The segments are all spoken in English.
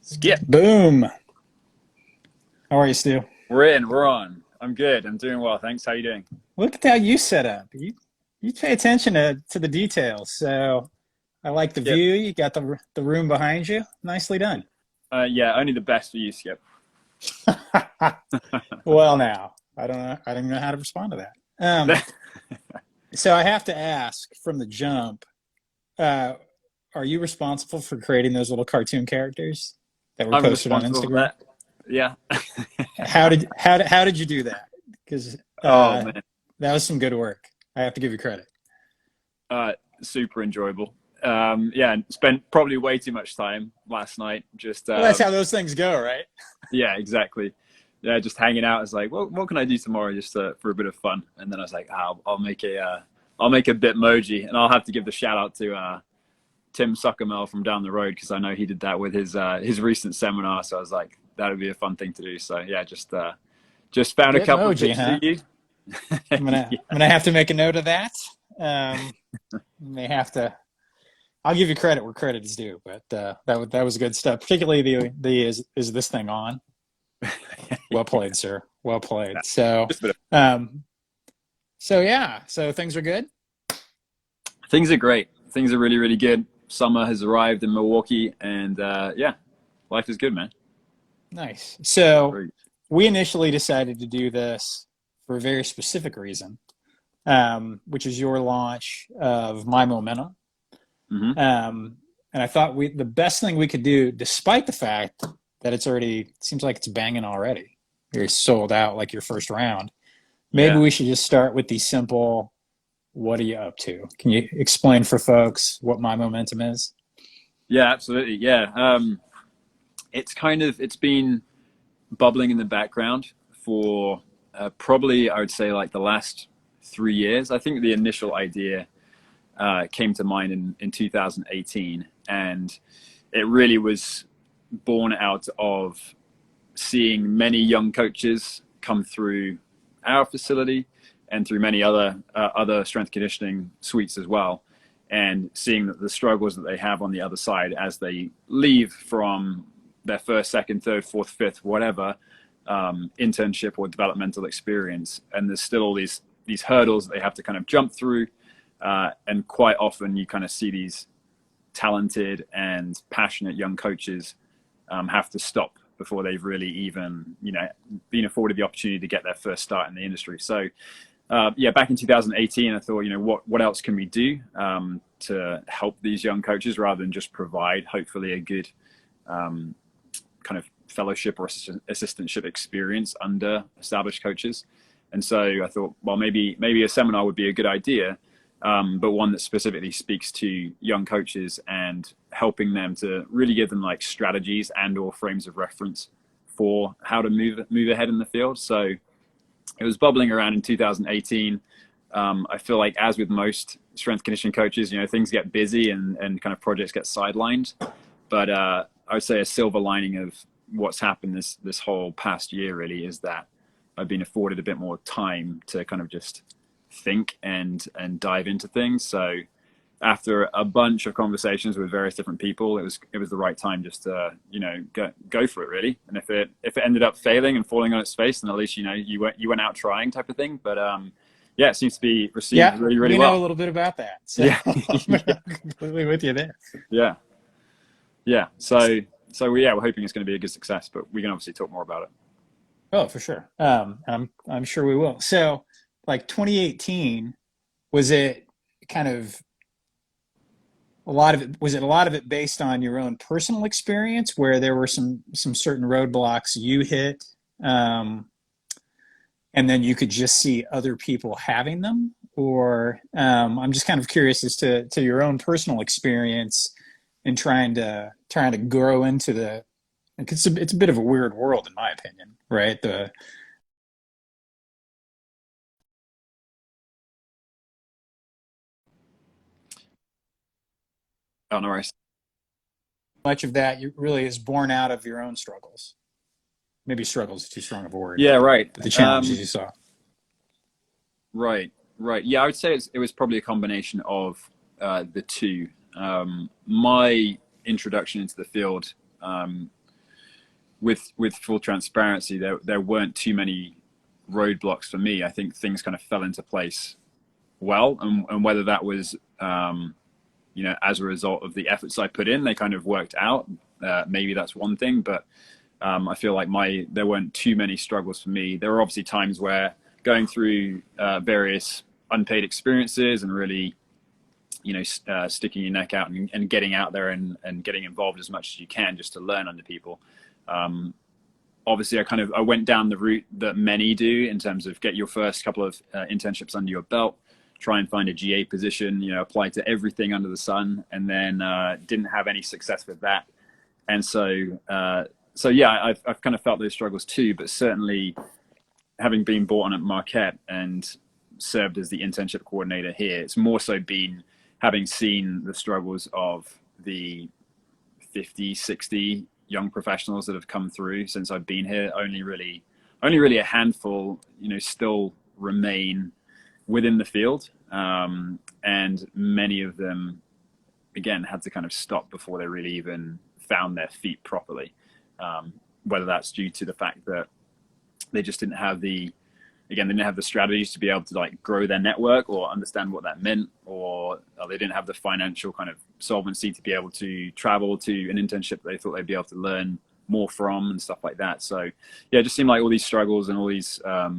Skip. Boom. How are you, Stu? We're on. I'm good. I'm doing well. Thanks. How you doing? Look at how you set up. You pay attention to the details. So I like the Skip. view. You got the room behind you. Nicely done. Yeah, only the best for you, Skip. Well, now I don't know how to respond to that. So I have to ask from the jump. Uh, are you responsible for creating those little cartoon characters that were I'm posted on responsible for Instagram? that. Yeah. How did you do that? Because Oh man. that was some good work. I have to give you credit. Super enjoyable. Yeah, and spent probably way too much time last night. Just Well, that's how those things go, right? yeah, exactly. Yeah, just hanging out. It's like, well, what can I do tomorrow just for a bit of fun? And then I was like, I'll make a Bitmoji, and I'll have to give the shout out to Tim Suckermel from down the road because I know he did that with his recent seminar. So I was like, that would be a fun thing to do. So yeah, just found a couple of Bitmoji, pictures huh? of you. I'm gonna have to make a note of that. May have to. I'll give you credit where credit is due, but that was good stuff. Particularly the is this thing on? Well played, sir. Well played. So, Just a bit um, so yeah. So things are good. things are great. Things are really, really good. Summer has arrived in Milwaukee, and yeah, life is good, man. Nice. So Great. we initially decided to do this for a very specific reason, which is your launch of My Momentum. Hmm. And I thought the best thing we could do, despite the fact that it's already seems like it's banging already, you're sold out like your first round. Maybe Yeah. we should just start with the simple. What are you up to? Can you explain for folks what My Momentum is? Yeah, absolutely. Yeah. It's been bubbling in the background for probably, I would say, like the last 3 years. I think the initial idea came to mind in 2018, and it really was born out of seeing many young coaches come through our facility and through many other strength conditioning suites as well, and seeing that the struggles that they have on the other side as they leave from their first, second, third, fourth, fifth, whatever internship or developmental experience, and there's still all these hurdles that they have to kind of jump through, and quite often you kind of see these talented and passionate young coaches have to stop before they've really even been afforded the opportunity to get their first start in the industry. So yeah, back in 2018, I thought, what else can we do to help these young coaches rather than just provide, hopefully, a good kind of fellowship or assistantship experience under established coaches. And so I thought, well, maybe a seminar would be a good idea, but one that specifically speaks to young coaches and helping them to really give them like strategies and or frames of reference for how to move ahead in the field. So it was bubbling around in 2018. I feel like, as with most strength conditioning coaches, things get busy and kind of projects get sidelined. But I would say a silver lining of what's happened this whole past year really is that I've been afforded a bit more time to kind of just think and dive into things. So after a bunch of conversations with various different people, it was the right time just to go for it really. And if it ended up failing and falling on its face, then at least you went out trying, type of thing. But yeah, it seems to be received Yeah, really, really we well. know a little bit about that. So Yeah. I'm completely with you there. Yeah. Yeah. So we're hoping it's going to be a good success, but we can obviously talk more about it. Oh, for sure. I'm sure we will. So, like 2018, was it kind of a lot of it based on your own personal experience where there were some certain roadblocks you hit, um, and then you could just see other people having them, or I'm just kind of curious as to your own personal experience in trying to grow into the. It's a bit of a weird world in my opinion, right? The Oh, no worries. much of that really is born out of your own struggles. Maybe struggles is too strong of a word, Yeah. Right. but the challenges you saw. Right. Right. Yeah, I would say it was probably a combination of the two. My introduction into the field with full transparency, there weren't too many roadblocks for me. I think things kind of fell into place well, and whether that was as a result of the efforts I put in, they kind of worked out. Maybe that's one thing, but I feel like there weren't too many struggles for me. There were obviously times where going through various unpaid experiences and really, sticking your neck out and getting out there and getting involved as much as you can just to learn under people. Obviously, I went down the route that many do in terms of get your first couple of internships under your belt, try and find a GA position, apply to everything under the sun, and then didn't have any success with that. And so yeah, I've kind of felt those struggles too, but certainly having been brought on at Marquette and served as the internship coordinator here, it's more so been having seen the struggles of the 50, 60 young professionals that have come through since I've been here. Only really a handful, still remain within the field. And many of them, again, had to kind of stop before they really even found their feet properly. Whether that's due to the fact that they just didn't have they didn't have the strategies to be able to grow their network or understand what that meant, or they didn't have the financial kind of solvency to be able to travel to an internship that they thought they'd be able to learn more from and stuff like that. So yeah, it just seemed like all these struggles and all these, I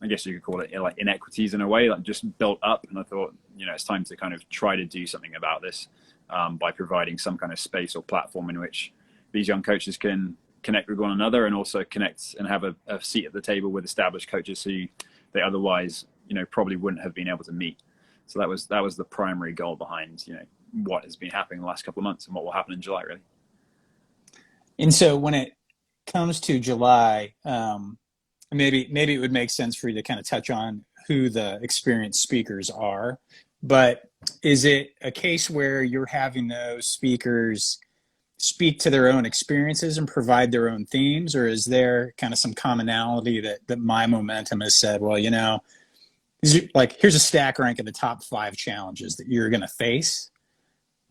guess you could call it like inequities in a way, just built up. And I thought, it's time to kind of try to do something about this by providing some kind of space or platform in which these young coaches can connect with one another and also connect and have a seat at the table with established coaches who they otherwise, probably wouldn't have been able to meet. So that was the primary goal behind, what has been happening in the last couple of months and what will happen in July, really. And so when it comes to July, maybe it would make sense for you to kind of touch on who the experienced speakers are, but is it a case where you're having those speakers speak to their own experiences and provide their own themes, or is there kind of some commonality that My Momentum has said, well, here's a stack rank of the top 5 challenges that you're going to face,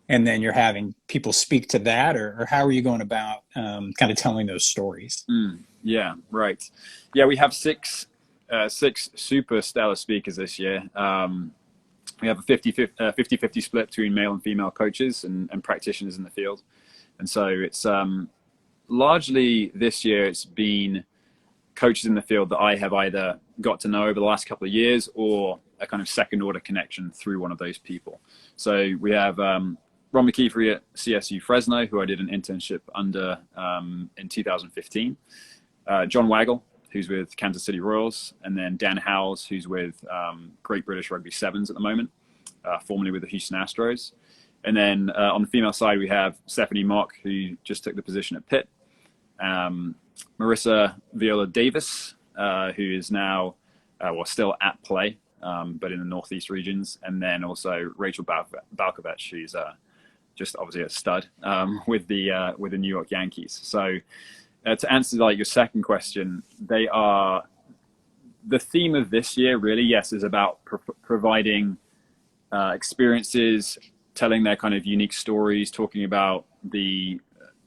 and then you're having people speak to that, or how are you going about kind of telling those stories? Yeah, right. Yeah, we have six super stellar speakers this year. We have a 50-50 split between male and female coaches and practitioners in the field. And so it's largely this year, it's been coaches in the field that I have either got to know over the last couple of years or a kind of second order connection through one of those people. So we have Ron McKeefery at CSU Fresno, who I did an internship under in 2015. John Waggle, who's with Kansas City Royals, and then Dan Howells, who's with Great British Rugby Sevens at the moment, formerly with the Houston Astros. And then on the female side, we have Stephanie Mock, who just took the position at Pitt. Marissa Viola Davis, who is now, still at play, but in the Northeast regions. And then also Rachel Balkovich, who's just obviously a stud with the New York Yankees. So to answer your second question, they are the theme of this year really, yes, is about providing experiences, telling their kind of unique stories, talking about the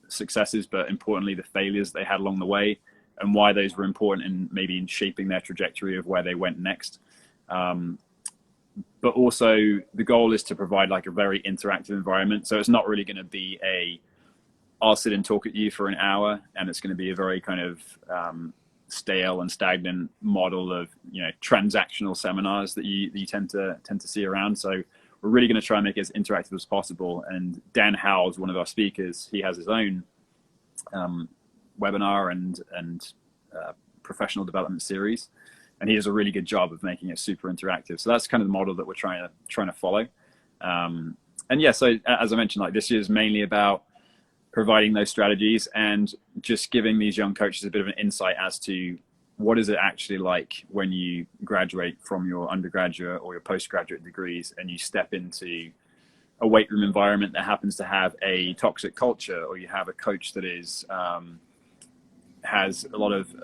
successes, but importantly, the failures they had along the way and why those were important and maybe in shaping their trajectory of where they went next. But also the goal is to provide a very interactive environment. So it's not really going to be I'll sit and talk at you for an hour, and it's going to be a very kind of stale and stagnant model of transactional seminars that you tend to see around. So we're really going to try and make it as interactive as possible. And Dan Howells, one of our speakers, he has his own webinar and professional development series, and he does a really good job of making it super interactive. So that's kind of the model that we're trying to follow. And yeah, so as I mentioned, this year is mainly about providing those strategies and just giving these young coaches a bit of an insight as to what is it actually like when you graduate from your undergraduate or your postgraduate degrees and you step into a weight room environment that happens to have a toxic culture, or you have a coach that is has a lot of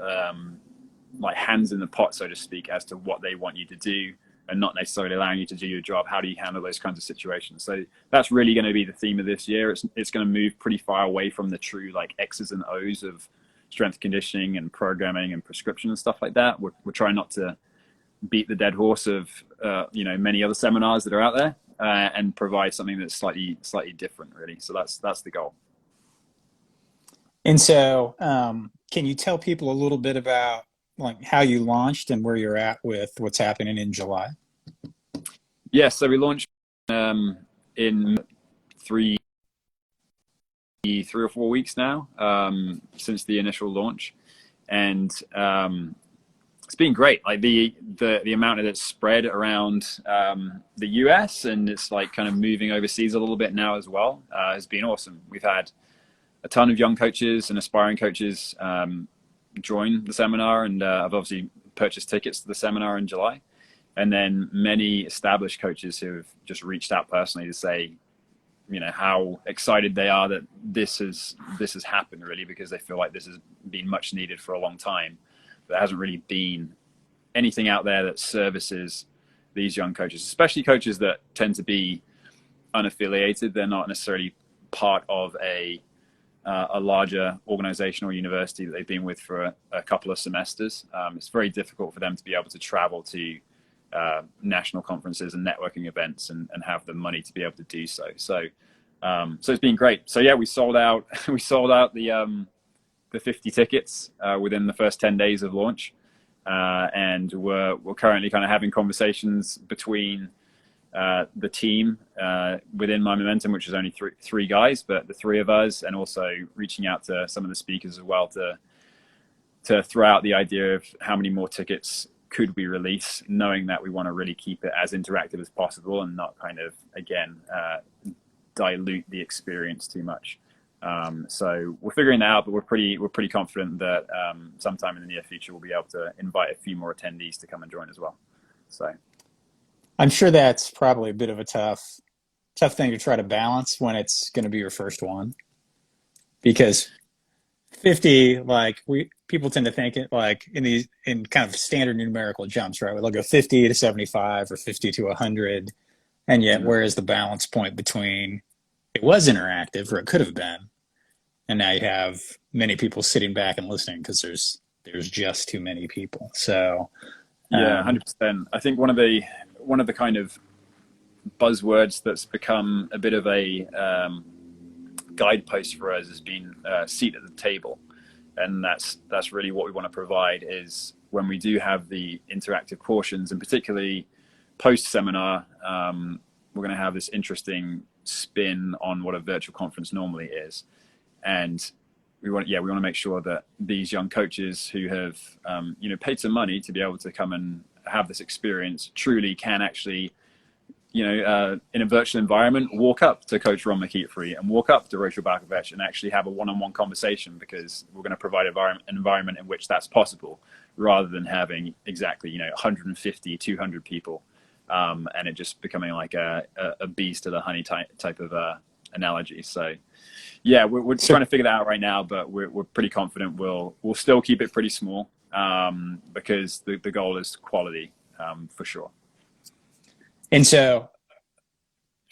hands in the pot, so to speak, as to what they want you to do and not necessarily allowing you to do your job. How do you handle those kinds of situations? So that's really going to be the theme of this year. It's going to move pretty far away from the true X's and O's of strength conditioning and programming and prescription and stuff like that. We're trying not to beat the dead horse of many other seminars that are out there, and provide something that's slightly different, really. So that's the goal. And so, can you tell people a little bit about like how you launched and where you're at with what's happening in July? Yes, so we launched in three or 4 weeks now, since the initial launch, and it's been great. Like the amount of it's spread around the US, and it's like kind of moving overseas a little bit now as well, has been awesome. We've had a ton of young coaches and aspiring coaches join the seminar, and I've obviously purchased tickets to the seminar in July. And then many established coaches who have just reached out personally to say, how excited they are that this has happened, really, because they feel like this has been much needed for a long time. There hasn't really been anything out there that services these young coaches, especially coaches that tend to be unaffiliated. They're not necessarily part of a larger organization or university that they've been with for a couple of semesters. It's very difficult for them to be able to travel to national conferences and networking events and have the money to be able to do so. So it's been great. So yeah, we sold out the 50 tickets within the first 10 days of launch, and we're currently kind of having conversations between the team within My Momentum, which is only three guys, but the three of us, and also reaching out to some of the speakers as well to throw out the idea of how many more tickets could we release, knowing that we want to really keep it as interactive as possible and not kind of, again, dilute the experience too much. So we're figuring that out, but we're pretty confident that sometime in the near future we'll be able to invite a few more attendees to come and join as well. So I'm sure that's probably a bit of a tough thing to try to balance when it's going to be your first one, because 50, like people tend to think it like in kind of standard numerical jumps, right? They'll go 50 to 75 or 50 to 100, and yet where is the balance point between it was interactive, or it could have been, and now you have many people sitting back and listening because there's just too many people. So yeah, 100%. I think one of the kind of buzzwords that's become a bit of a guidepost for us has been seat at the table, and that's really what we want to provide. Is when we do have the interactive portions, and particularly post seminar, we're going to have this interesting spin on what a virtual conference normally is, and we want to make sure that these young coaches who have paid some money to be able to come and have this experience truly can actually, in a virtual environment, walk up to Coach Ron McKeitfrey and walk up to Roche and actually have a one-on-one conversation, because we're going to provide an environment in which that's possible, rather than having exactly 150, 200 people, and it just becoming like a bees to the honey type of analogy. So yeah, we're trying to figure that out right now, but we're pretty confident we'll still keep it pretty small, because the goal is quality, for sure. And so,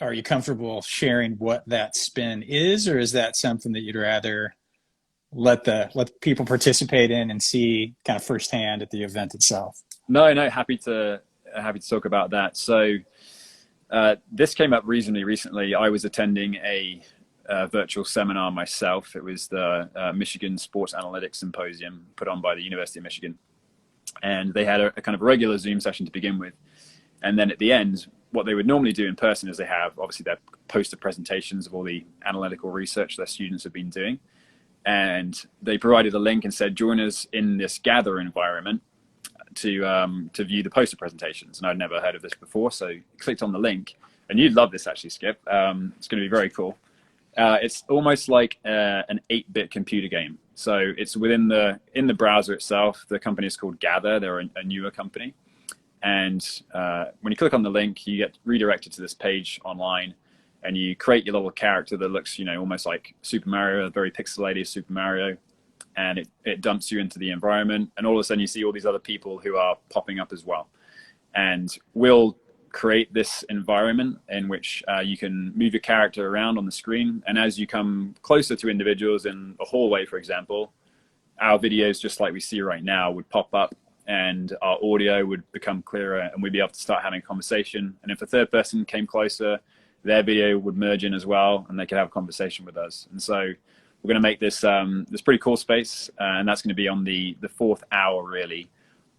are you comfortable sharing what that spin is, or is that something that you'd rather let people participate in and see kind of firsthand at the event itself? No, happy to talk about that. So this came up reasonably recently. I was attending a virtual seminar myself. It was the Michigan Sports Analytics Symposium put on by the University of Michigan, and they had a kind of regular Zoom session to begin with. And then at the end, what they would normally do in person is they have obviously their poster presentations of all the analytical research their students have been doing. And they provided a link and said, join us in this gather environment to view the poster presentations. And I'd never heard of this before. So I clicked on the link, and you'd love this actually, Skip. It's going to be very cool. It's almost like an 8-bit computer game. So it's in the browser itself. The company is called Gather. They're a newer company. And when you click on the link, you get redirected to this page online, and you create your little character that looks, almost like Super Mario, a very pixelated Super Mario, and it dumps you into the environment, and all of a sudden you see all these other people who are popping up as well. And we'll create this environment in which you can move your character around on the screen, and as you come closer to individuals in a hallway, for example, our videos, just like we see right now, would pop up and our audio would become clearer and we'd be able to start having a conversation. And if a third person came closer, their video would merge in as well and they could have a conversation with us. And so we're going to make this this pretty cool space, and that's going to be on the fourth hour really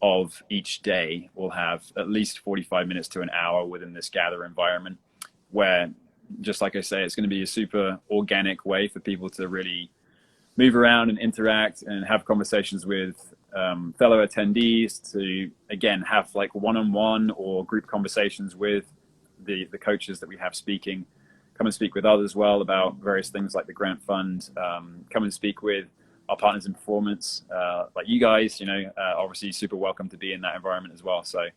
of each day. We'll have at least 45 minutes to an hour within this gather environment where, just like I say, it's going to be a super organic way for people to really move around and interact and have conversations with fellow attendees, to again have like one-on-one or group conversations with the coaches that we have speaking. Come and speak with others as well about various things like the grant fund. Come and speak with our partners in performance, like you guys. Obviously super welcome to be in that environment as well. So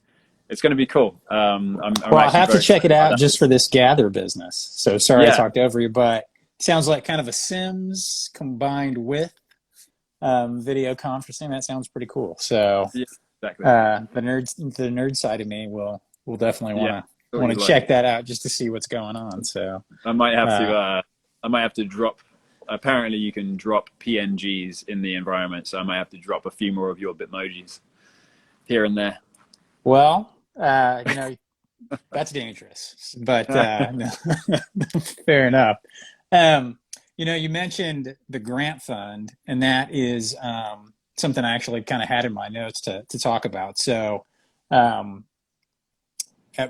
it's going to be cool. I'll have to check it out just for this gather business. So sorry I talked over you, but it sounds like kind of a Sims combined with video conferencing. That sounds pretty cool. So yeah, exactly. The nerd side of me will definitely want to check that out just to see what's going on. So I might have to drop. Apparently, you can drop PNGs in the environment, so I might have to drop a few more of your Bitmojis here and there. Well, that's dangerous, but fair enough. You mentioned the grant fund, and that is something I actually kind of had in my notes to talk about. So, at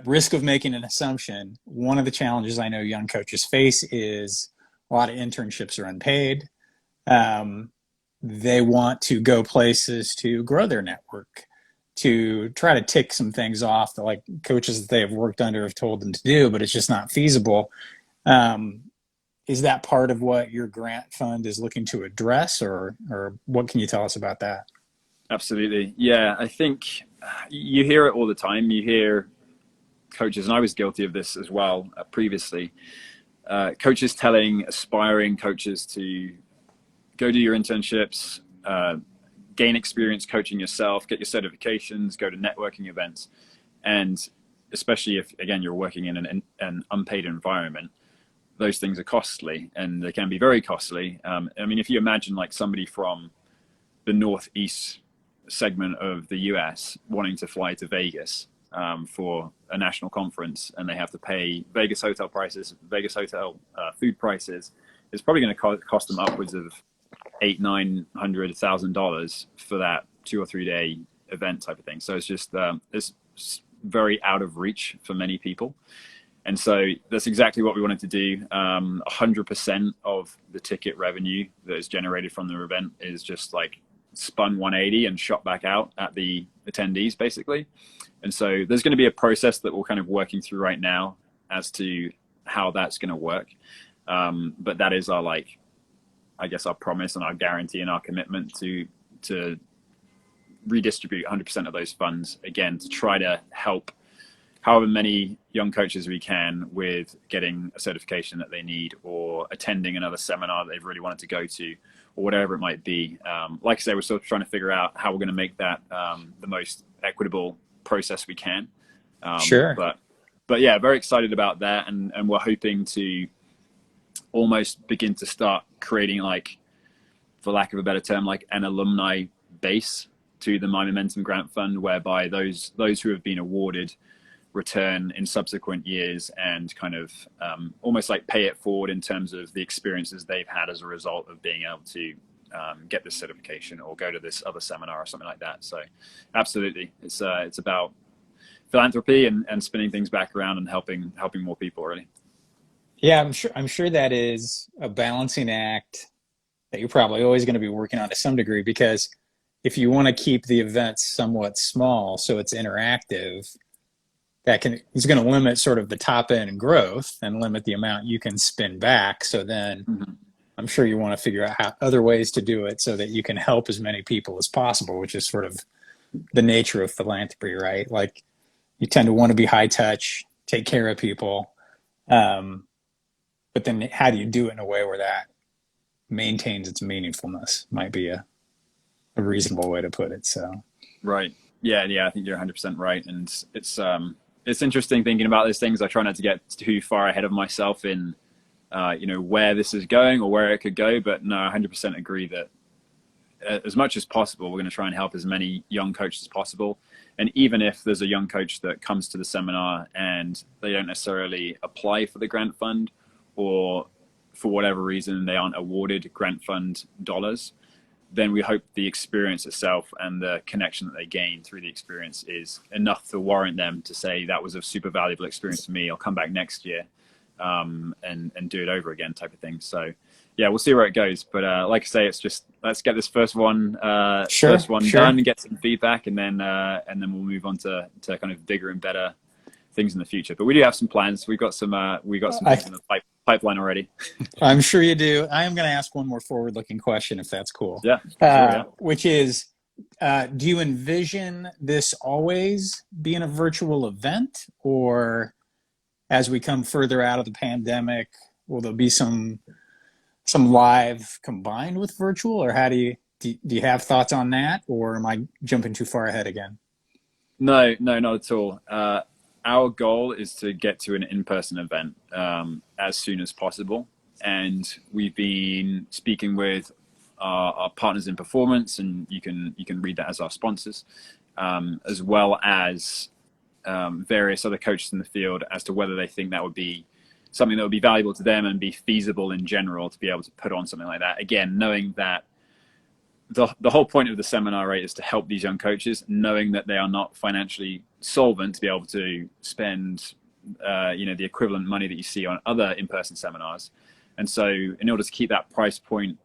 risk of making an assumption, one of the challenges I know young coaches face is a lot of internships are unpaid. They want to go places to grow their network, to try to tick some things off that like coaches that they have worked under have told them to do, but it's just not feasible. Is that part of what your grant fund is looking to address, or what can you tell us about that? Absolutely. Yeah, I think you hear it all the time. You hear coaches, and I was guilty of this as well previously, coaches telling aspiring coaches to go do your internships, gain experience coaching yourself, get your certifications, go to networking events. And especially if, again, you're working in an unpaid environment, those things are costly, and they can be very costly. If you imagine like somebody from the Northeast segment of the US wanting to fly to Vegas for a national conference, and they have to pay Vegas hotel prices, Vegas hotel food prices, it's probably going to cost them upwards of $800,000-$900,000 for that 2 or 3 day event type of thing. So it's just it's very out of reach for many people. And so that's exactly what we wanted to do. 100% of the ticket revenue that is generated from the event is just like spun 180 and shot back out at the attendees, basically. And so there's going to be a process that we're kind of working through right now as to how that's going to work. But that is our, like, I guess, our promise and our guarantee and our commitment to redistribute 100% of those funds, again, to try to help however many young coaches we can with getting a certification that they need, or attending another seminar that they've really wanted to go to, or whatever it might be. Like I say, we're still trying to figure out how we're going to make that the most equitable process we can. Sure. But yeah, very excited about that. And we're hoping to almost begin to start creating, like, for lack of a better term, like an alumni base to the My Momentum Grant Fund, whereby those who have been awarded return in subsequent years and kind of almost like pay it forward in terms of the experiences they've had as a result of being able to get this certification or go to this other seminar or something like that. So absolutely, it's about philanthropy and spinning things back around and helping more people, really. Yeah, I'm sure that is a balancing act that you're probably always going to be working on to some degree, because if you want to keep the events somewhat small so it's interactive, is going to limit sort of the top end growth and limit the amount you can spin back. So then I'm sure you want to figure out other ways to do it so that you can help as many people as possible, which is sort of the nature of philanthropy, right? Like, you tend to want to be high touch, take care of people. But then how do you do it in a way where that maintains its meaningfulness might be a reasonable way to put it. So. Right. Yeah. I think you're 100% right. And it's interesting thinking about those things. I try not to get too far ahead of myself in, where this is going or where it could go. But no, I 100% agree that as much as possible, we're going to try and help as many young coaches as possible. And even if there's a young coach that comes to the seminar and they don't necessarily apply for the grant fund, or for whatever reason they aren't awarded grant fund dollars, then we hope the experience itself and the connection that they gain through the experience is enough to warrant them to say, that was a super valuable experience for me, I'll come back next year and do it over again, type of thing. So yeah, we'll see where it goes. But like I say, it's just, let's get this first one done and get some feedback, and then we'll move on to kind of bigger and better things in the future. But we do have some plans. We've got some things in the pipeline already. I'm sure you do. I am going to ask one more forward-looking question, if that's cool. Yeah, sure, yeah. Which is, do you envision this always being a virtual event, or as we come further out of the pandemic, will there be some live combined with virtual, or how do you have thoughts on that, or am I jumping too far ahead again? No, not at all. Our goal is to get to an in-person event as soon as possible. And we've been speaking with our partners in performance, and you can read that as our sponsors, as well as various other coaches in the field, as to whether they think that would be something that would be valuable to them and be feasible in general to be able to put on something like that. Again, knowing that the whole point of the seminar, right, is to help these young coaches, knowing that they are not financially solvent to be able to spend the equivalent money that you see on other in-person seminars. And so in order to keep that price point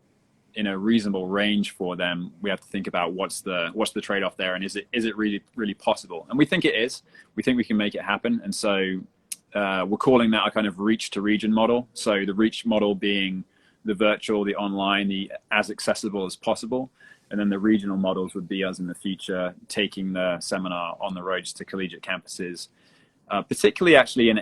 in a reasonable range for them, we have to think about what's the trade-off there, and is it really possible? And we think it is. We think we can make it happen. And so we're calling that a kind of reach to region model. So the reach model being the virtual, the online, the as accessible as possible. And then the regional models would be us in the future taking the seminar on the roads to collegiate campuses, particularly actually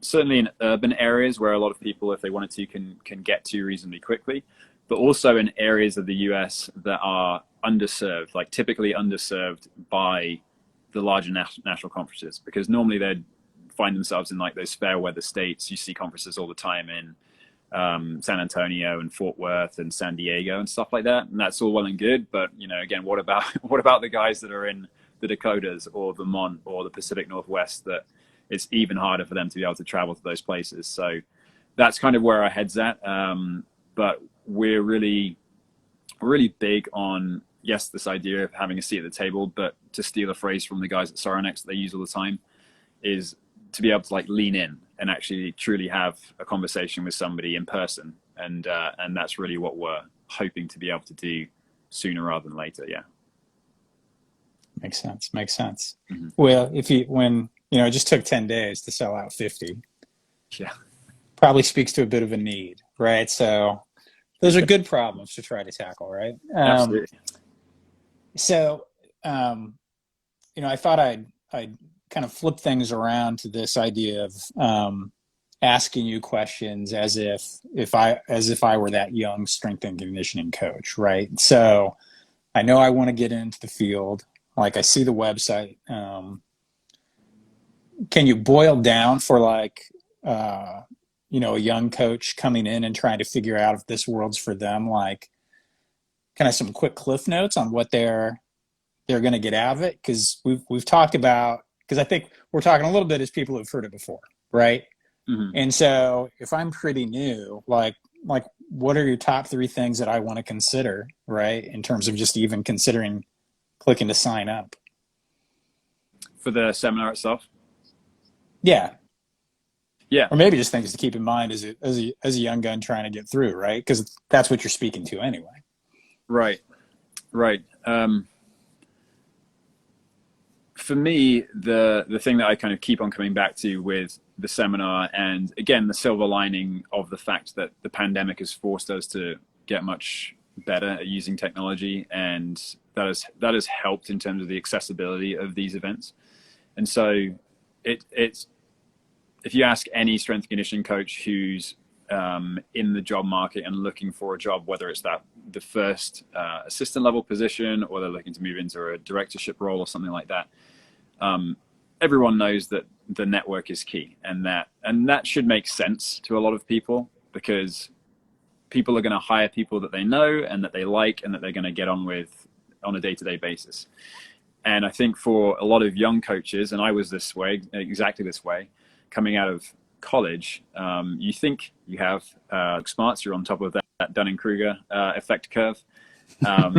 certainly in urban areas where a lot of people, if they wanted to, can get to reasonably quickly, but also in areas of the US that are underserved, like typically underserved by the larger national conferences, because normally they'd find themselves in like those fair weather states. You see conferences all the time in San Antonio and Fort Worth and San Diego and stuff like that, and that's all well and good, but again, what about the guys that are in the Dakotas or Vermont or the Pacific Northwest, that it's even harder for them to be able to travel to those places? So that's kind of where our head's at, but we're really big on, yes, this idea of having a seat at the table, but to steal a phrase from the guys at Soronex that they use all the time, is to be able to like lean in and actually truly have a conversation with somebody in person. And that's really what we're hoping to be able to do sooner rather than later. Yeah. Makes sense. Mm-hmm. Well, when it just took 10 days to sell out 50. Yeah. Probably speaks to a bit of a need, right? So those are good problems to try to tackle, right? Absolutely. So, I thought I'd kind of flip things around to this idea of asking you questions as if I were that young strength and conditioning coach, right? So I know I want to get into the field. Like, I see the website. Can you boil down for a young coach coming in and trying to figure out if this world's for them, like kind of some quick cliff notes on what they're going to get out of it? Because we've talked about, because I think we're talking a little bit as people who've heard it before, right? Mm-hmm. And so if I'm pretty new, like what are your top 3 things that I want to consider, right, in terms of just even considering clicking to sign up for the seminar itself? Yeah. Or maybe just things to keep in mind as a young gun trying to get through, right? Because that's what you're speaking to anyway. Right. For me, the thing that I kind of keep on coming back to with the seminar, and again, the silver lining of the fact that the pandemic has forced us to get much better at using technology, and that has helped in terms of the accessibility of these events. And so it's if you ask any strength and conditioning coach who's in the job market and looking for a job, whether it's the first assistant level position, or they're looking to move into a directorship role or something like that, everyone knows that the network is key, and that should make sense to a lot of people, because people are going to hire people that they know and that they like and that they're going to get on with on a day-to-day basis. And I think for a lot of young coaches, and I was this way, exactly this way, coming out of college, you think you have smarts, you're on top of that Dunning-Kruger effect curve.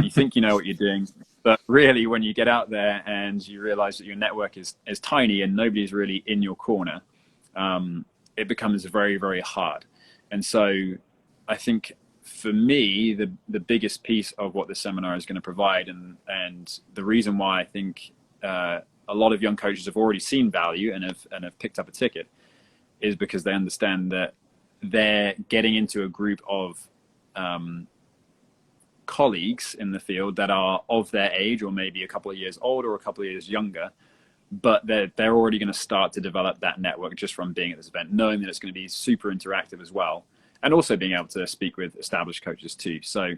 You think you know what you're doing, but really when you get out there and you realize that your network is tiny and nobody's really in your corner, it becomes very, very hard. And so I think for me, the biggest piece of what this seminar is going to provide, and the reason why I think a lot of young coaches have already seen value and have picked up a ticket, is because they understand that they're getting into a group of colleagues in the field that are of their age, or maybe a couple of years older or a couple of years younger, but they're already going to start to develop that network just from being at this event, knowing that it's going to be super interactive as well, and also being able to speak with established coaches too. So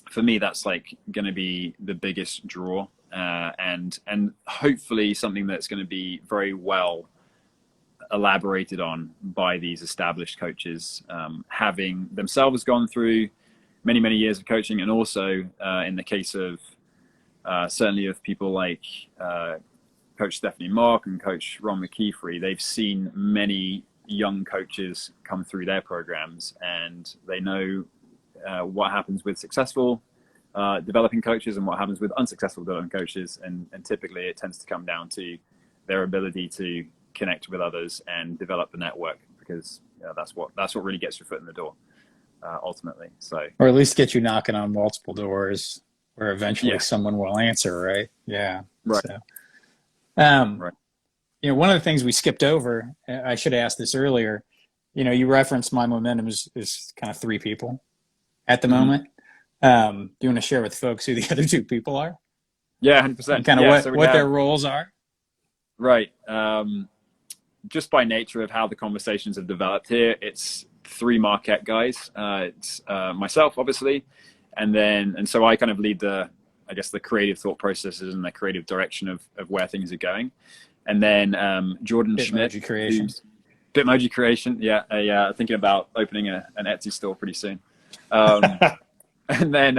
for me, that's like going to be the biggest draw, and hopefully something that's going to be very well elaborated on by these established coaches, having themselves gone through many, many years of coaching, and also in the case of certainly of people like Coach Stephanie Mock and Coach Ron McKeefery, they've seen many young coaches come through their programs, and they know what happens with successful developing coaches and what happens with unsuccessful developing coaches, and typically it tends to come down to their ability to connect with others and develop the network, because that's what really gets your foot in the door ultimately. So, or at least get you knocking on multiple doors where eventually yeah. someone will answer, right? Yeah. Right. So, right. One of the things we skipped over, I should have asked this earlier, you referenced my momentum is kind of 3 people at the moment. Do you want to share with folks who the other 2 people are? Yeah, 100%. And kind of what their roles are? Right. Just by nature of how the conversations have developed here, it's 3 Marquette guys. It's myself, obviously, and so I kind of lead the creative thought processes and the creative direction of where things are going. And then Jordan Schmidt, Bitmoji creation. Yeah, thinking about opening an Etsy store pretty soon. And then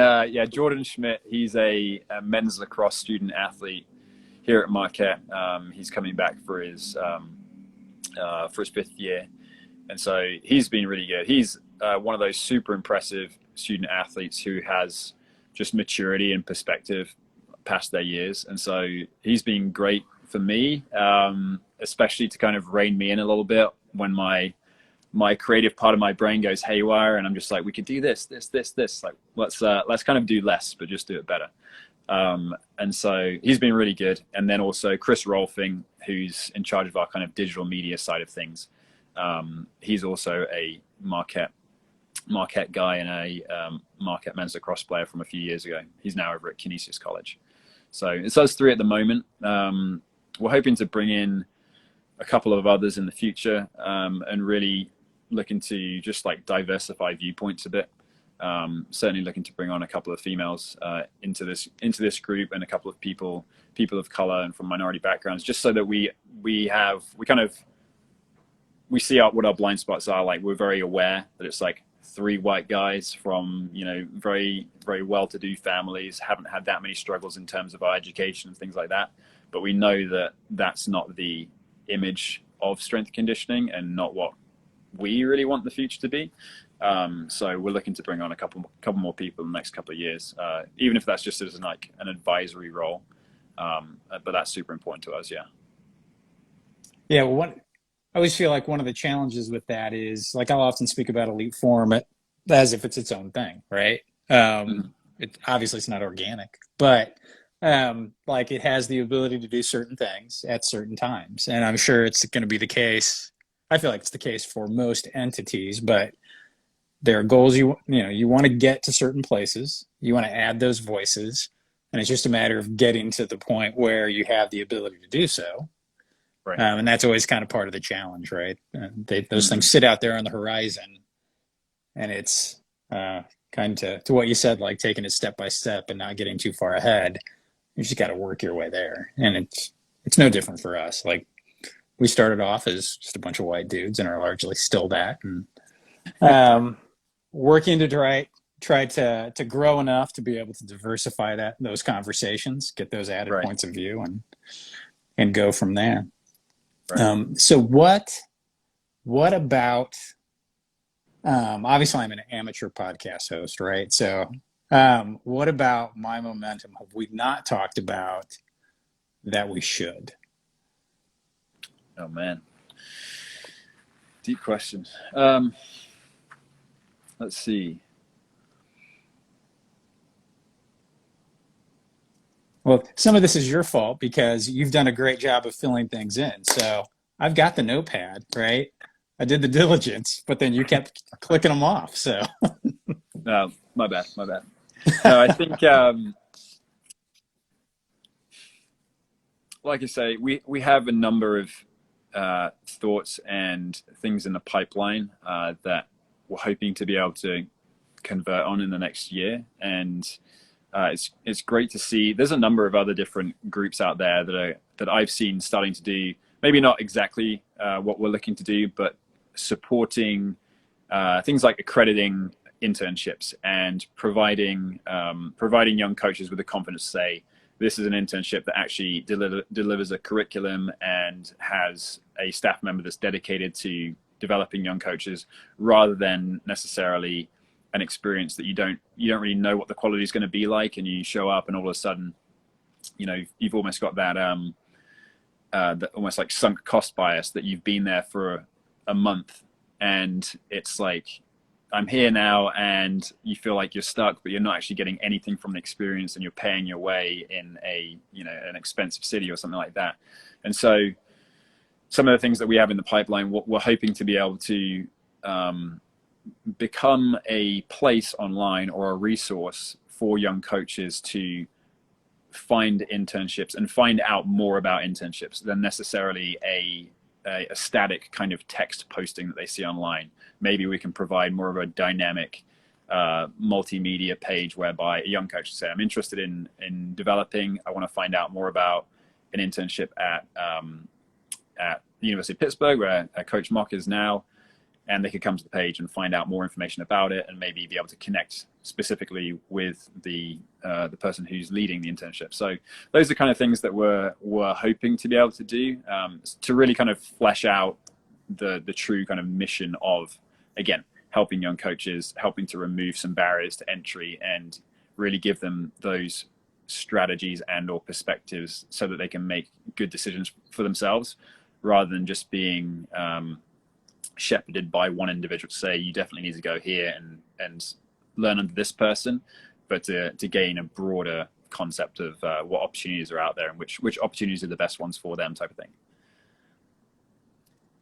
Jordan Schmidt, he's a men's lacrosse student athlete here at Marquette. He's coming back for his 5th year, and so he's been really good. He's one of those super impressive student athletes who has just maturity and perspective past their years, and so he's been great for me, especially to kind of rein me in a little bit when my creative part of my brain goes haywire, and I'm just like, we could do this. Like, let's kind of do less, but just do it better. And so he's been really good. And then also Chris Rolfing, who's in charge of our kind of digital media side of things. He's also a Marquette guy and a Marquette men's lacrosse player from a few years ago. He's now over at Canisius College. So it's us 3 at the moment. We're hoping to bring in a couple of others in the future, and really looking to just like diversify viewpoints a bit. Certainly looking to bring on a couple of females into this group, and a couple of people of color and from minority backgrounds, just so that we see out what our blind spots are. Like, we're very aware that it's like 3 white guys from very, very well-to-do families, haven't had that many struggles in terms of our education and things like that, but we know that that's not the image of strength conditioning and not what we really want the future to be. So we're looking to bring on a couple more people in the next couple of years, even if that's just as like an advisory role. But that's super important to us. Yeah. Yeah. Well, I always feel like one of the challenges with that is, like, I'll often speak about EliteForm as if it's its own thing, right? Obviously it's not organic, but like, it has the ability to do certain things at certain times. And I'm sure it's going to be the case. I feel like it's the case for most entities, but there are goals you want to get to certain places. You want to add those voices, and it's just a matter of getting to the point where you have the ability to do so. Right. And that's always kind of part of the challenge, right? Those things sit out there on the horizon, and it's kind of to what you said, like taking it step by step and not getting too far ahead. You just got to work your way there, and it's no different for us. Like, we started off as just a bunch of white dudes and are largely still that. And working to try to grow enough to be able to diversify those conversations, get those added Right. points of view, and go from there. Right. So what about obviously I'm an amateur podcast host, right? So what about my momentum have we not talked about that we should? Oh man, deep question. Let's see. Well, some of this is your fault because you've done a great job of filling things in. So I've got the notepad, right? I did the diligence, but then you kept clicking them off. So No, my bad. My bad. No, I think, like I say, we have a number of thoughts and things in the pipeline that we're hoping to be able to convert on in the next year, and it's great to see. There's a number of other different groups out there that I've seen starting to do maybe not exactly what we're looking to do, but supporting things like accrediting internships and providing young coaches with the confidence to say this is an internship that actually delivers a curriculum and has a staff member that's dedicated to developing young coaches, rather than necessarily an experience that you don't really know what the quality is going to be like, and you show up and all of a sudden, you've almost got that almost like sunk cost bias, that you've been there for a month and it's like, I'm here now, and you feel like you're stuck, but you're not actually getting anything from the experience, and you're paying your way in an expensive city or something like that. And so some of the things that we have in the pipeline, we're hoping to be able to become a place online or a resource for young coaches to find internships and find out more about internships than necessarily a static kind of text posting that they see online. Maybe we can provide more of a dynamic multimedia page whereby a young coach can say, I'm interested in developing, I want to find out more about an internship at the University of Pittsburgh, where Coach Mock is now, and they could come to the page and find out more information about it, and maybe be able to connect specifically with the person who's leading the internship. So those are kind of things that we're hoping to be able to do to really kind of flesh out the true kind of mission of, again, helping young coaches, helping to remove some barriers to entry and really give them those strategies and or perspectives so that they can make good decisions for themselves, rather than just being shepherded by one individual to say, you definitely need to go here and learn under this person, but to gain a broader concept of what opportunities are out there and which opportunities are the best ones for them, type of thing.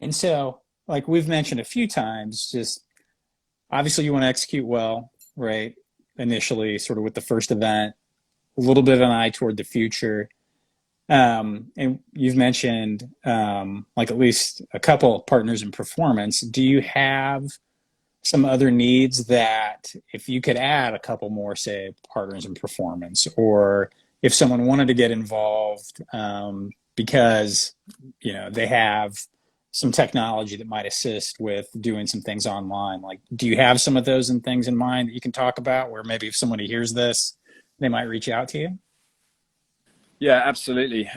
And so, like we've mentioned a few times, just obviously you want to execute well, right? Initially, sort of with the first event, a little bit of an eye toward the future. And you've mentioned like at least a couple partners in performance. Do you have some other needs that if you could add a couple more, say, partners in performance, or if someone wanted to get involved because they have some technology that might assist with doing some things online, like do you have some of those and things in mind that you can talk about, where maybe if somebody hears this, they might reach out to you? Yeah, absolutely.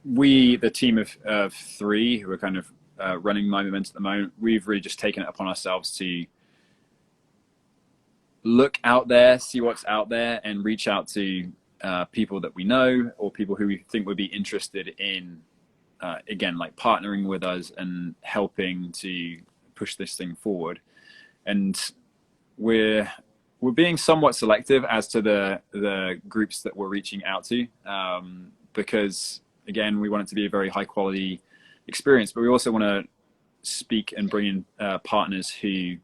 The team of three who are kind of running My Momentum at the moment, we've really just taken it upon ourselves to look out there, see what's out there, and reach out to people that we know or people who we think would be interested in, again, like partnering with us and helping to push this thing forward. And we're being somewhat selective as to the groups that we're reaching out to, because again, we want it to be a very high quality experience, but we also want to speak and bring in partners who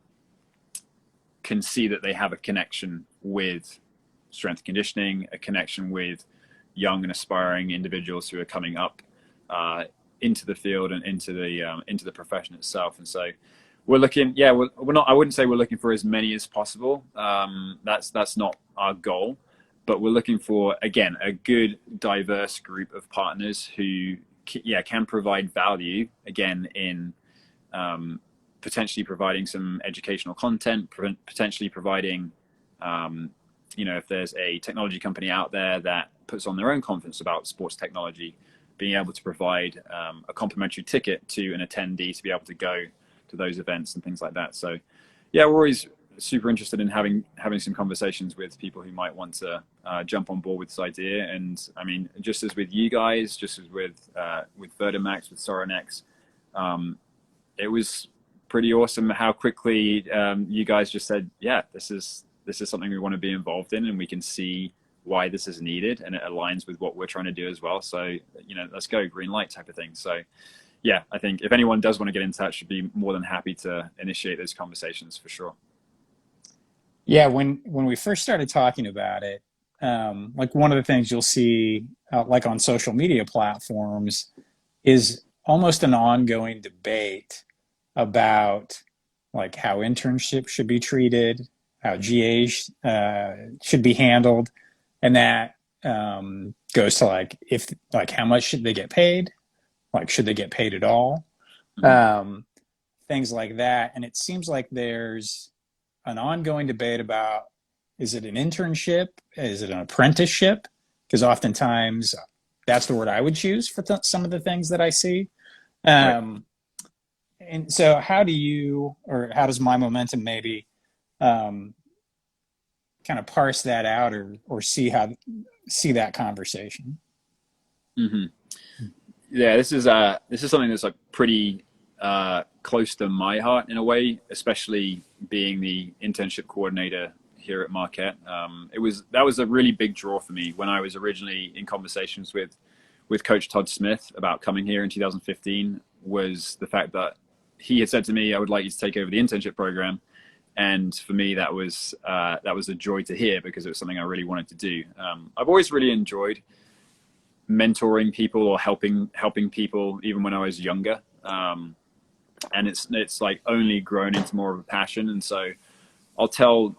can see that they have a connection with strength and conditioning, a connection with young and aspiring individuals who are coming up into the field and into the profession itself. And so we're looking, we're not, I wouldn't say we're looking for as many as possible. That's not our goal, but we're looking for, again, a good, diverse group of partners who can provide value, again, in potentially providing some educational content, potentially providing, if there's a technology company out there that puts on their own conference about sports technology, being able to provide a complimentary ticket to an attendee to be able to go to those events and things like that. So yeah, we're always super interested in having some conversations with people who might want to jump on board with this idea. And I mean, just as with you guys, just as with Vertimax, with Soronex, it was pretty awesome how quickly you guys just said, yeah, this is something we want to be involved in, and we can see why this is needed, and it aligns with what we're trying to do as well. So, let's go, green light type of thing. So yeah, I think if anyone does want to get in touch, I'd be more than happy to initiate those conversations for sure. Yeah, when we first started talking about it, like one of the things you'll see, like on social media platforms, is almost an ongoing debate about like how internships should be treated, how GAs should be handled, and that goes to like how much should they get paid, like should they get paid at all, things like that. And it seems like there's an ongoing debate about, is it an internship, is it an apprenticeship? Because oftentimes that's the word I would choose for some of the things that I see. Right. And so how does My Momentum maybe kind of parse that out, or see that conversation? Mm-hmm. Yeah, this is something that's like pretty close to my heart in a way, especially being the internship coordinator here at Marquette. That was a really big draw for me when I was originally in conversations with Coach Todd Smith about coming here in 2015. Was the fact that he had said to me, "I would like you to take over the internship program," and for me that was a joy to hear, because it was something I really wanted to do. I've always really enjoyed mentoring people or helping people, even when I was younger. And it's like only grown into more of a passion. And so I'll tell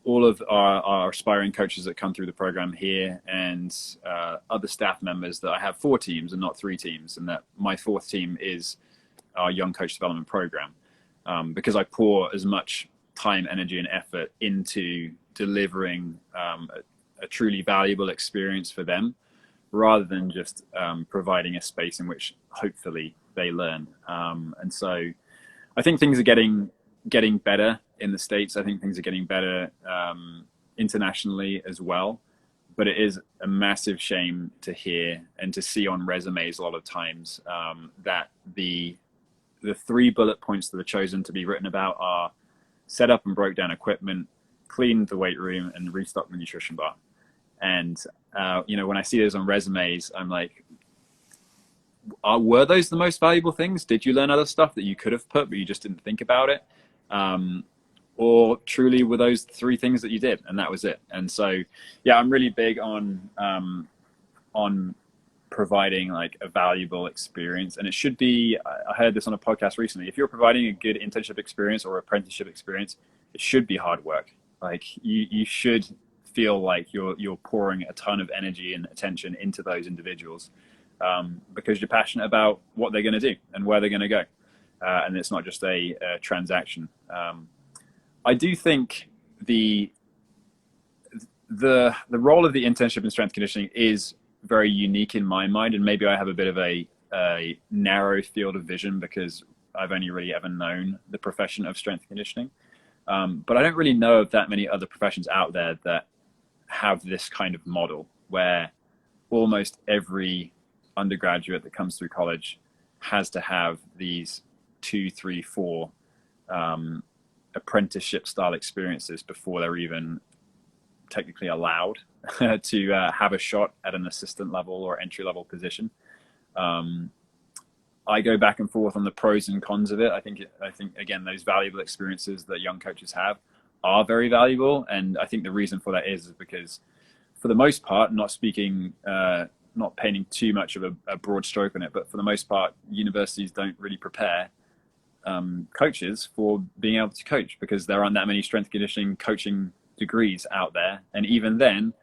all of our aspiring coaches that come through the program here, and other staff members, that I have 4 teams and not 3 teams, and that my 4th team is our young coach development program, because I pour as much time, energy, and effort into delivering a truly valuable experience for them, rather than just providing a space in which hopefully they learn. And so I think things are getting better in the States. I think things are getting better internationally as well. But it is a massive shame to hear and to see on resumes a lot of times that the 3 bullet points that are chosen to be written about are set up and broke down equipment, cleaned the weight room, and restocked the nutrition bar. And when I see those on resumes, I'm like, were those the most valuable things? Did you learn other stuff that you could have put, but you just didn't think about it? Or truly were those 3 things that you did, and that was it? And so, yeah, I'm really big on providing like a valuable experience. And it should be, I heard this on a podcast recently, if you're providing a good internship experience or apprenticeship experience, it should be hard work. Like you should feel like you're pouring a ton of energy and attention into those individuals, because you're passionate about what they're going to do and where they're going to go, and it's not just a transaction. I do think the role of the internship in strength conditioning is very unique in my mind, and maybe I have a bit of a narrow field of vision because I've only really ever known the profession of strength conditioning. But I don't really know of that many other professions out there that have this kind of model where almost every undergraduate that comes through college has to have these 2, 3, 4 apprenticeship style experiences before they're even technically allowed to have a shot at an assistant level or entry level position. I go back and forth on the pros and cons of it. I think again, those valuable experiences that young coaches have are very valuable, and I think the reason for that is because, for the most part, not painting too much of a broad stroke on it, but for the most part, universities don't really prepare coaches for being able to coach, because there aren't that many strength conditioning coaching degrees out there, and even then,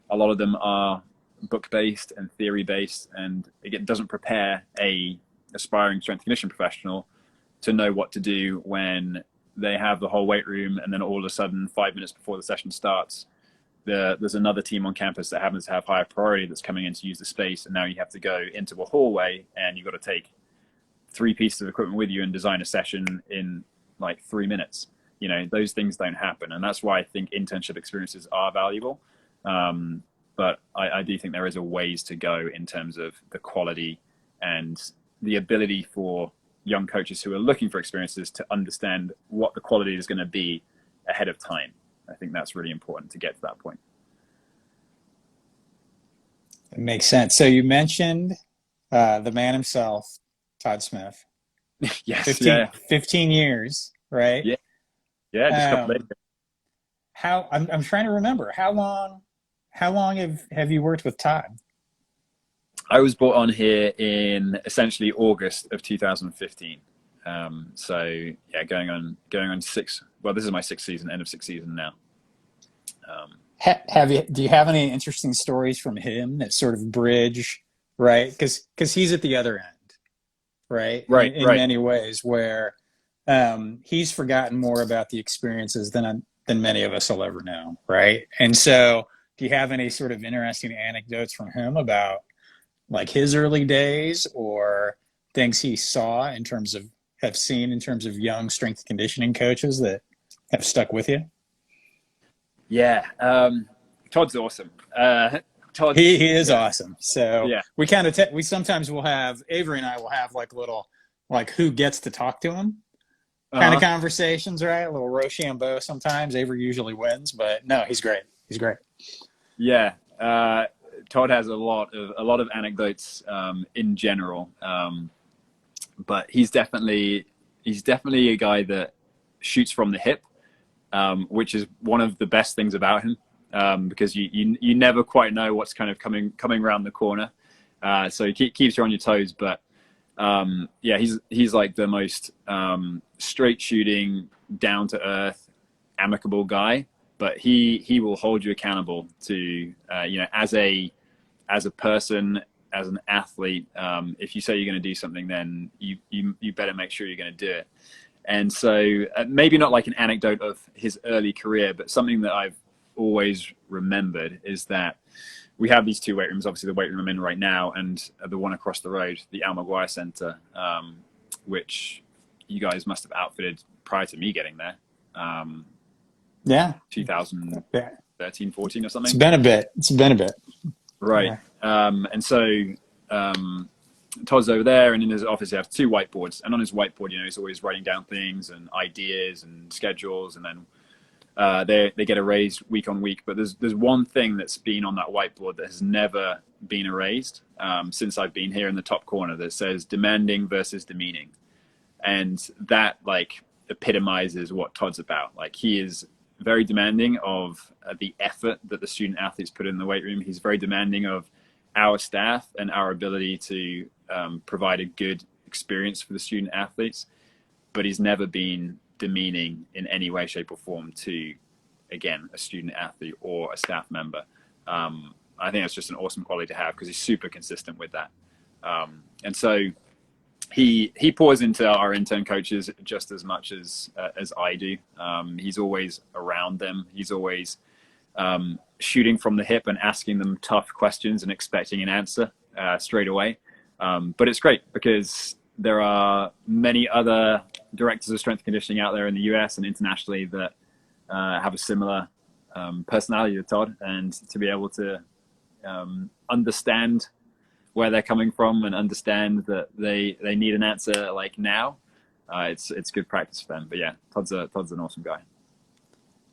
a lot of them are book-based and theory-based, and it doesn't prepare a aspiring strength conditioning professional to know what to do when they have the whole weight room, and then all of a sudden 5 minutes before the session starts, there's another team on campus that happens to have higher priority that's coming in to use the space, and now you have to go into a hallway and you've got to take 3 pieces of equipment with you and design a session in like 3 minutes. You know, those things don't happen, and that's why I think internship experiences are valuable. But I do think there is a ways to go in terms of the quality and the ability for young coaches who are looking for experiences to understand what the quality is going to be ahead of time. I think that's really important to get to that point. It makes sense. So you mentioned the man himself, Todd Smith. Yes, 15 years, right? Yeah, just a couple days ago. I'm trying to remember how long have you worked with Todd? I was brought on here in essentially August of 2015. So yeah, going on 6. Well, this is my 6th season, end of 6th season now. Do you have any interesting stories from him that sort of bridge, right? Because he's at the other end, right? Right. In many ways, where he's forgotten more about the experiences than many of us will ever know, right? And so, do you have any sort of interesting anecdotes from him about like his early days, or things he saw in terms of young strength and conditioning coaches that have stuck with you? Yeah, Todd's awesome. He is awesome. So yeah. we sometimes will have, Avery and I will have like little, like who gets to talk to him kind of conversations, right? A little Rochambeau sometimes. Avery usually wins, but no, he's great. He's great. Yeah. Todd has a lot of anecdotes in general, but he's definitely a guy that shoots from the hip, which is one of the best things about him, because you never quite know what's kind of coming around the corner, so he keeps you on your toes. But yeah, he's like the most straight shooting, down to earth, amicable guy. But he will hold you accountable to you know, as a person, as an athlete. If you say you're going to do something, then you better make sure you're going to do it. And so maybe not like an anecdote of his early career, but something that I've always remembered is that we have these 2 weight rooms, obviously the weight room I'm in right now, and the one across the road, the Al McGuire Center, which you guys must have outfitted prior to me getting there. Yeah. 2013, 14 or something. It's been a bit. Right. Yeah. And so Todd's over there, and in his office he has 2 whiteboards, and on his whiteboard, you know, he's always writing down things and ideas and schedules, and then they get erased week on week. But there's one thing that's been on that whiteboard that has never been erased since I've been here, in the top corner, that says demanding versus demeaning. And that like epitomizes what Todd's about. Like, he is very demanding of the effort that the student athletes put in the weight room. He's very demanding of our staff and our ability to provide a good experience for the student athletes, but he's never been demeaning in any way, shape or form to, again, a student athlete or a staff member. I think that's just an awesome quality to have, because he's super consistent with that. And so he pours into our intern coaches just as much as I do. He's always around them. He's always shooting from the hip and asking them tough questions and expecting an answer straight away. But it's great, because there are many other directors of strength and conditioning out there in the US and internationally that have a similar personality to Todd, and to be able to understand where they're coming from and understand that they need an answer like now, it's good practice for them. But yeah, Todd's an awesome guy.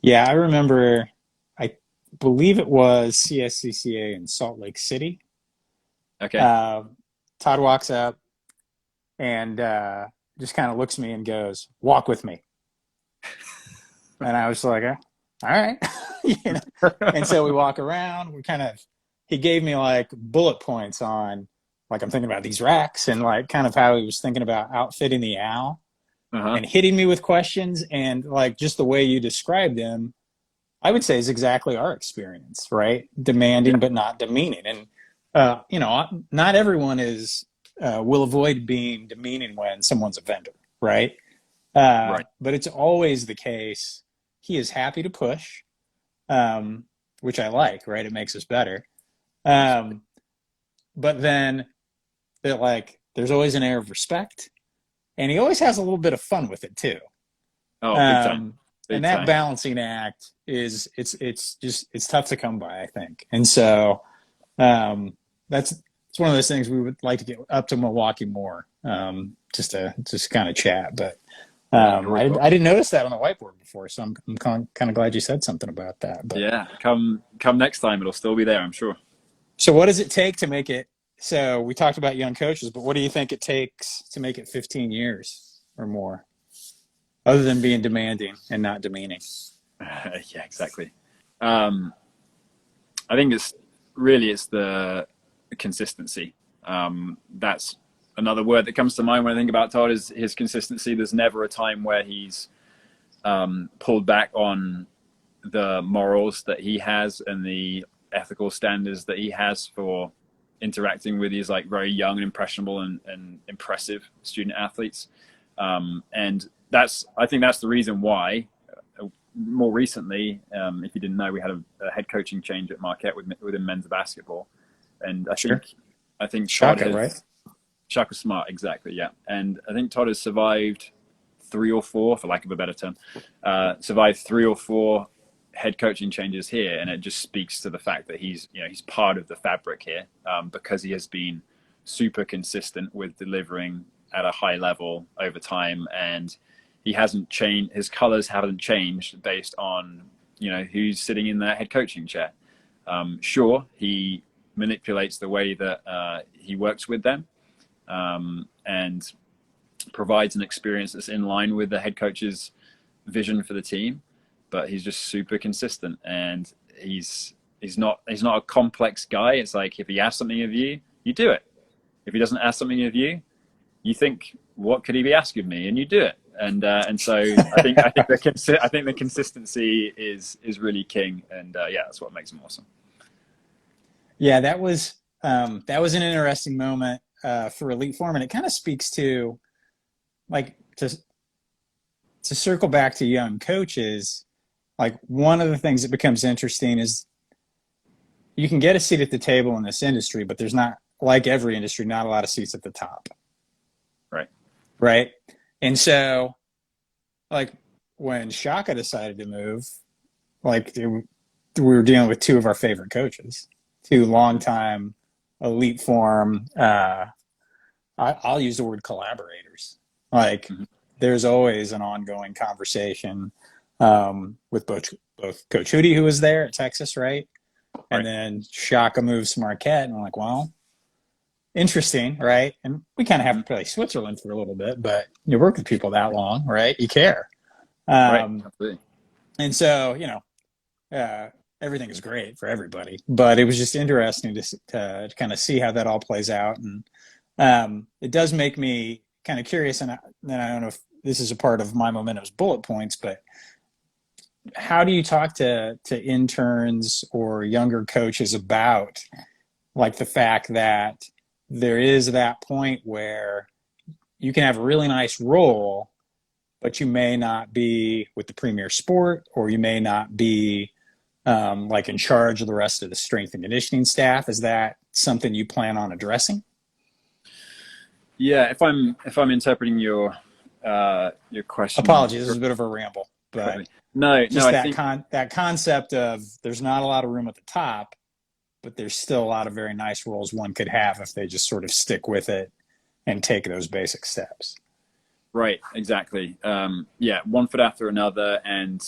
Yeah, I remember, I believe it was CSCCA in Salt Lake City. Okay. Todd walks up and just kind of looks at me and goes, "Walk with me." And I was like, all right. You know? And so we walk around. He gave me like bullet points on, like, I'm thinking about these racks, and like kind of how he was thinking about outfitting the Al, and hitting me with questions. And like just the way you described him, I would say is exactly our experience, right? Demanding, but not demeaning. And, you know, not everyone will avoid being demeaning when someone's a vendor, right? Right. But it's always the case. He is happy to push, which I like, right? It makes us better. Absolutely. Um, but then there's always an air of respect, and he always has a little bit of fun with it too. Oh, big time. Um, and Big that time. balancing act it's tough to come by, I think. And so that's it's one of those things we would like to get up to Milwaukee more, just kind of chat. But Yeah, you're always I welcome. didn't notice that on the whiteboard before, so I'm kind of glad you said something about that. But Yeah, come next time. It'll still be there, I'm sure. so, what does it take to make it? So, we talked about young coaches, but what do you think it takes to make it 15 years or more, other than being demanding and not demeaning? Yeah, exactly. Um, I think it's the consistency. That's another word that comes to mind when I think about Todd is his consistency. There's never a time where he's pulled back on the morals that he has and the ethical standards that he has for interacting with these like very young and impressionable and impressive student athletes. And I think that's the reason why more recently, if you didn't know, we had a head coaching change at Marquette within men's basketball. And Sure. I think Todd Shaka, right? has Shaka Smart, exactly, yeah. And I think Todd has survived three or four, for lack of a better term, survived three or four head coaching changes here, and it just speaks to the fact that he's part of the fabric here, because he has been super consistent with delivering at a high level over time, and he hasn't changed. His colors haven't changed based on who's sitting in that head coaching chair. Sure, he manipulates the way that he works with them, and provides an experience that's in line with the head coach's vision for the team, but he's just super consistent, and he's not a complex guy. It's like if he asks something of you, you do it. If he doesn't ask something of you, you think, what could he be asking me, and you do it. And so I think the consistency is really king, and yeah, that's what makes him awesome. Yeah, that was an interesting moment for EliteForm, and it kind of speaks to like to circle back to young coaches. Like one of the things that becomes interesting is you can get a seat at the table in this industry, but there's not, like every industry, not a lot of seats at the top. Right. Right. And so, like, when Shaka decided to move, we were dealing with two of our favorite coaches, two longtime EliteForm, I'll use the word collaborators. Like, Mm-hmm. there's always an ongoing conversation with both Coach Hootie, who was there at Texas, right? And Right. then Shaka moves to Marquette, and I'm like, well, interesting, right? And we kind of have Mm-hmm. to play Switzerland for a little bit, but you work with people that long, right? You care. Right. Um, Absolutely. and so, everything is great for everybody, but it was just interesting to kind of see how that all plays out. And it does make me kind of curious, and then I don't know if this is a part of my momentum's bullet points, but how do you talk to interns or younger coaches about like the fact that there is that point where you can have a really nice role, but you may not be with the premier sport, or you may not be like in charge of the rest of the strength and conditioning staff? Is that something you plan on addressing? Yeah, if I'm interpreting your question Apologies, this is a bit of a ramble, but correctly, no, just I think that concept of there's not a lot of room at the top, but there's still a lot of very nice roles one could have if they just sort of stick with it and take those basic steps. right, exactly. Yeah, one foot after another, and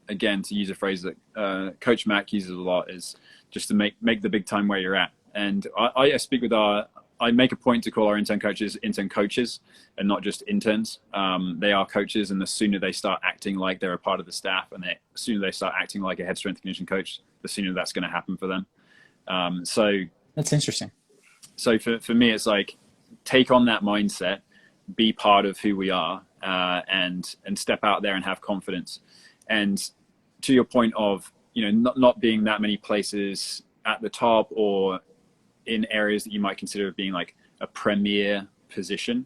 again, to use a phrase that Coach Mack uses a lot, is just to make the big time where you're at. And I speak with I make a point to call our intern coaches and not just interns. They are coaches, and the sooner they start acting like they're a part of the staff, and the sooner they start acting like a head strength and conditioning coach, the sooner that's going to happen for them. So That's interesting. for me, it's like, take on that mindset, be part of who we are, and step out there and have confidence. And to your point of not being that many places at the top or in areas that you might consider being like a premier position,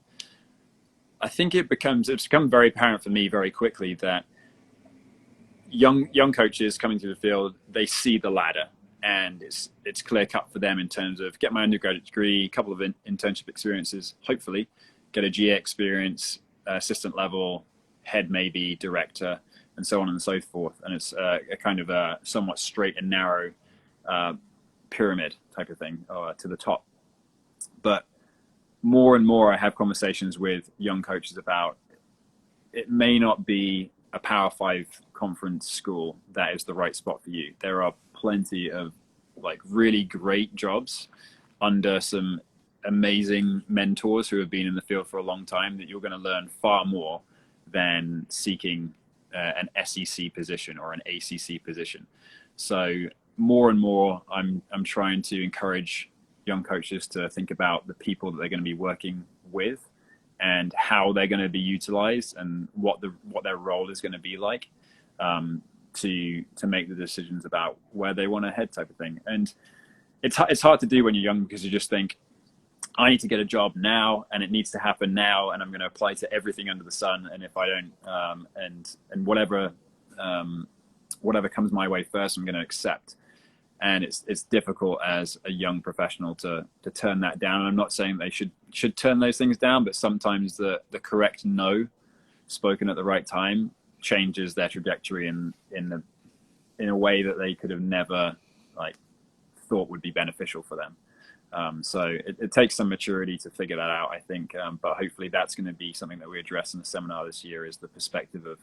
I think it's become very apparent for me very quickly that young coaches coming through the field, they see the ladder, and it's clear cut for them in terms of get my undergraduate degree, a couple of internship experiences, hopefully get a GA experience, assistant level, head maybe, director, and so on and so forth. And it's a kind of a somewhat straight and narrow pyramid type of thing to the top. But more and more I have conversations with young coaches about it may not be a Power 5 conference school that is the right spot for you. There are plenty of like really great jobs under some amazing mentors who have been in the field for a long time that you're going to learn far more than seeking an SEC position or an ACC position. So more and more I'm trying to encourage young coaches to think about the people that they're going to be working with and how they're going to be utilized and what their role is going to be like, to make the decisions about where they want to head type of thing. And it's hard to do when you're young because you just think, I need to get a job now and it needs to happen now, and I'm going to apply to everything under the sun. And if I don't, and whatever comes my way first, I'm going to accept. And it's difficult as a young professional to turn that down. And I'm not saying they should turn those things down, but sometimes the correct no spoken at the right time changes their trajectory in a way that they could have never like thought would be beneficial for them. So it takes some maturity to figure that out, I think. But hopefully that's going to be something that we address in the seminar this year, is the perspective of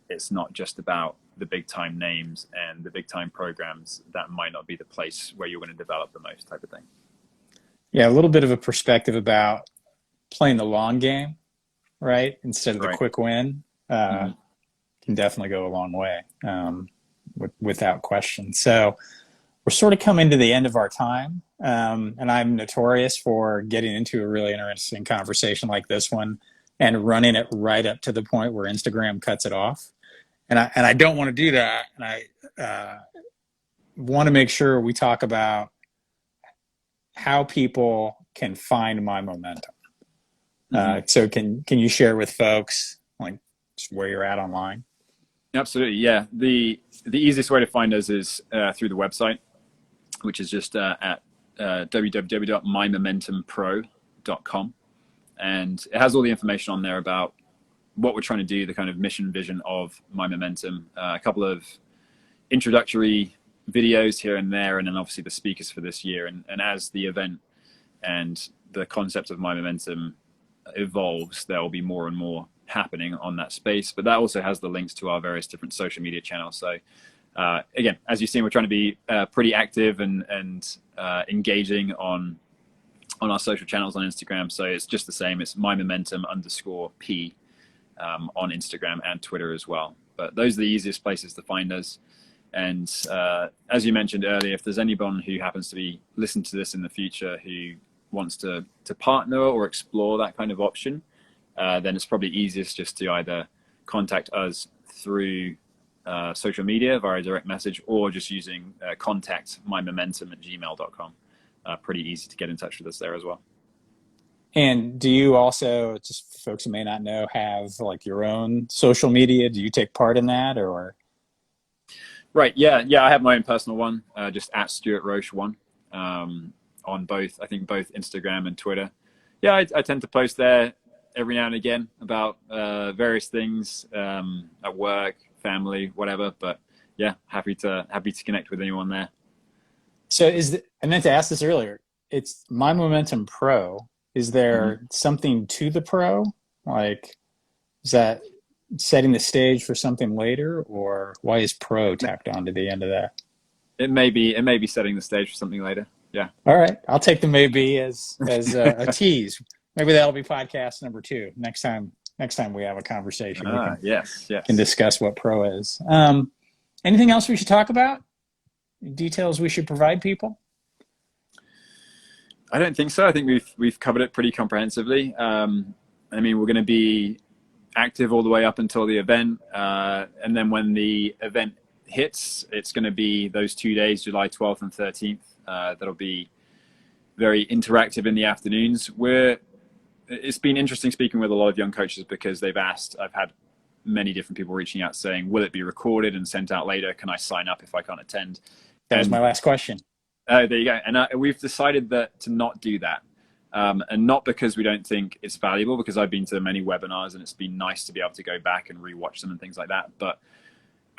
it's not just about the big time names and the big time programs. That might not be the place where you're going to develop the most type of thing. Yeah, a little bit of a perspective about playing the long game, right? Instead of the Right. quick win, can definitely go a long way, without question. So we're sort of coming to the end of our time. And I'm notorious for getting into a really interesting conversation like this one and running it right up to the point where Instagram cuts it off. And I don't want to do that. And I want to make sure we talk about how people can find My Momentum. So can you share with folks like just where you're at online? Absolutely, yeah. The easiest way to find us is through the website, which is just at www.mymomentumpro.com, and it has all the information on there about what we're trying to do, the kind of mission vision of My Momentum, a couple of introductory videos here and there, and then obviously the speakers for this year. And as the event and the concept of My Momentum evolves, there will be more and more happening on that space. But that also has the links to our various different social media channels. So again, as you've seen, we're trying to be pretty active and engaging on our social channels on Instagram. So it's just the same. It's mymomentum_P on Instagram and Twitter as well. But those are the easiest places to find us. And as you mentioned earlier, if there's anyone who happens to be listening to this in the future who wants to partner or explore that kind of option, then it's probably easiest just to either contact us through social media via direct message, or just using contact mymomentum@gmail.com. Pretty easy to get in touch with us there as well. And do you also, just folks who may not know, have like your own social media? Do you take part in that, or? Right. Yeah. I have my own personal one, just at Stuart Roche 1, on both, I think both Instagram and Twitter. Yeah, I tend to post there every now and again about various things at work, family, whatever. But yeah, happy to connect with anyone there. So I meant to ask this earlier. It's My Momentum Pro. Is there something to the Pro? Like, is that setting the stage for something later, or why is Pro tacked on to the end of that? It may be setting the stage for something later. Yeah. All right, I'll take the maybe as a tease. Maybe that'll be podcast number 2 next time we have a conversation. We can discuss what Pro is. Anything else we should talk about? Details we should provide people? I don't think so. I think we've covered it pretty comprehensively. I mean, we're going to be active all the way up until the event, and then when the event hits, it's going to be those 2 days, July 12th and 13th. That'll be very interactive in the afternoons. We're it's been interesting speaking with a lot of young coaches because they've asked, I've had many different people reaching out saying, will it be recorded and sent out later? Can I sign up if I can't attend? That was my last question. Oh, there you go. And we've decided that to not do that. And not because we don't think it's valuable, because I've been to many webinars and it's been nice to be able to go back and rewatch them and things like that. But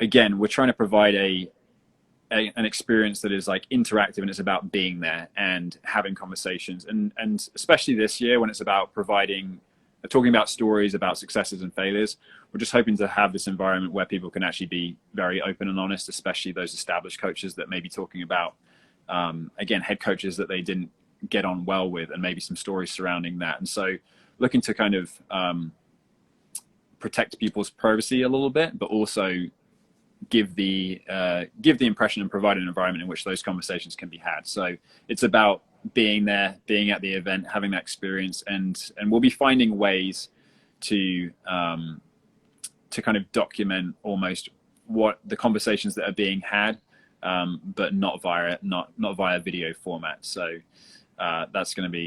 again, we're trying to provide an experience that is like interactive, and it's about being there and having conversations. And especially this year when it's about talking about stories about successes and failures, we're just hoping to have this environment where people can actually be very open and honest, especially those established coaches that may be talking about, again, head coaches that they didn't get on well with, and maybe some stories surrounding that. And so looking to kind of protect people's privacy a little bit, but also give the impression and provide an environment in which those conversations can be had. So it's about being there, being at the event, having that experience, and we'll be finding ways to kind of document almost what the conversations that are being had, but not via video format. So that's going to be